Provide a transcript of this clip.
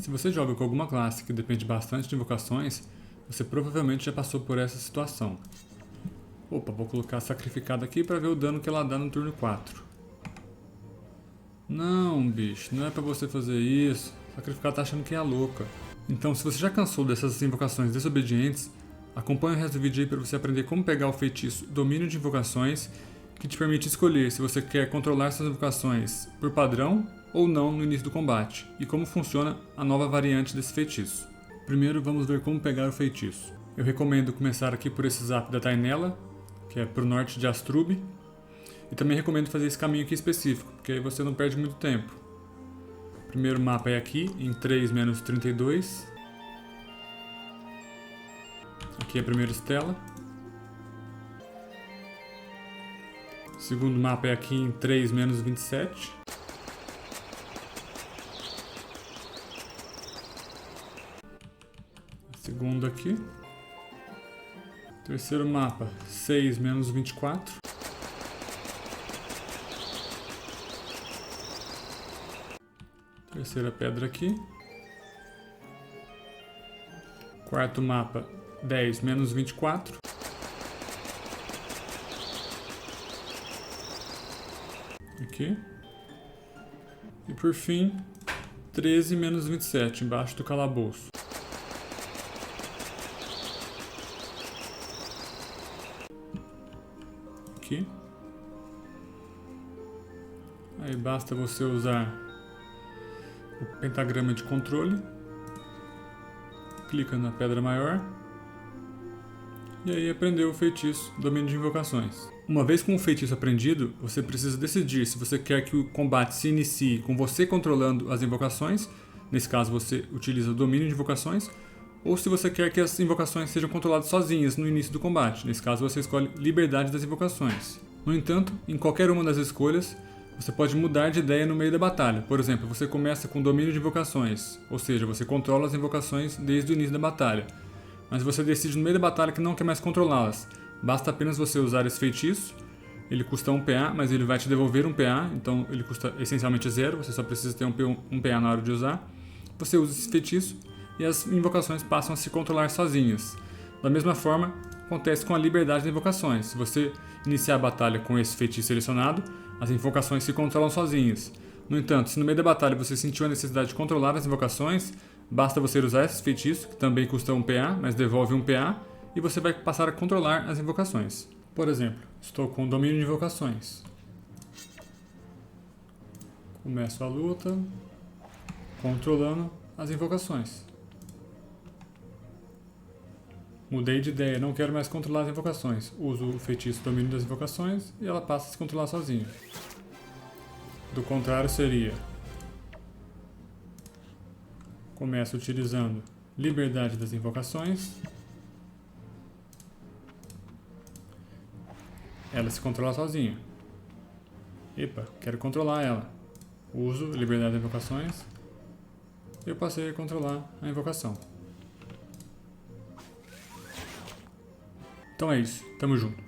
Se você joga com alguma classe que depende bastante de invocações, você provavelmente já passou por essa situação. Opa, vou colocar sacrificada aqui para ver o dano que ela dá no turno 4. Não, bicho, não é pra você fazer isso. Sacrificada tá achando que é louca. Então, se você já cansou dessas invocações desobedientes, acompanhe o resto do vídeo aí para você aprender como pegar o feitiço Domínio de Invocações, que te permite escolher se você quer controlar essas invocações por padrão ou não no início do combate, e como funciona a nova variante desse feitiço. Primeiro vamos ver como pegar o feitiço. Eu recomendo começar aqui por esse zap da Tainela, que é pro norte de Astrub, e também recomendo fazer esse caminho aqui específico, porque aí você não perde muito tempo. O primeiro mapa é aqui, em 3-32. Aqui é a primeira estela. O segundo mapa é aqui em 3-27. Segundo aqui. Terceiro mapa, 6-24. Terceira pedra aqui. Quarto mapa, 10-24. Aqui. E por fim, 13-27, embaixo do calabouço. Aqui. Aí basta você usar o pentagrama de controle, clica na pedra maior e aí aprendeu o feitiço Domínio de Invocações. Uma vez com o feitiço aprendido, você precisa decidir se você quer que o combate se inicie com você controlando as invocações, nesse caso você utiliza o Domínio de Invocações, ou se você quer que as invocações sejam controladas sozinhas no início do combate, nesse caso você escolhe Liberdade das Invocações. No entanto, em qualquer uma das escolhas, você pode mudar de ideia no meio da batalha. Por exemplo, você começa com Domínio de Invocações, ou seja, você controla as invocações desde o início da batalha. Mas você decide no meio da batalha que não quer mais controlá-las. Basta apenas você usar esse feitiço. Ele custa 1 PA, mas ele vai te devolver 1 PA, então ele custa essencialmente 0, você só precisa ter um PA na hora de usar. Você usa esse feitiço e as invocações passam a se controlar sozinhas. Da mesma forma, acontece com a liberdade das invocações. Se você iniciar a batalha com esse feitiço selecionado, as invocações se controlam sozinhas. No entanto, se no meio da batalha você sentiu a necessidade de controlar as invocações, basta você usar esse feitiço, que também custa 1 PA, mas devolve 1 PA, e você vai passar a controlar as invocações. Por exemplo, estou com o Domínio de Invocações. Começo a luta, controlando as invocações. Mudei de ideia, não quero mais controlar as invocações. Uso o feitiço Domínio das Invocações e ela passa a se controlar sozinha. Do contrário seria... Começo utilizando Liberdade das Invocações. Ela se controla sozinha. Epa, quero controlar ela. Uso Liberdade das Invocações. Eu passei a controlar a invocação. Então é isso, tamo junto.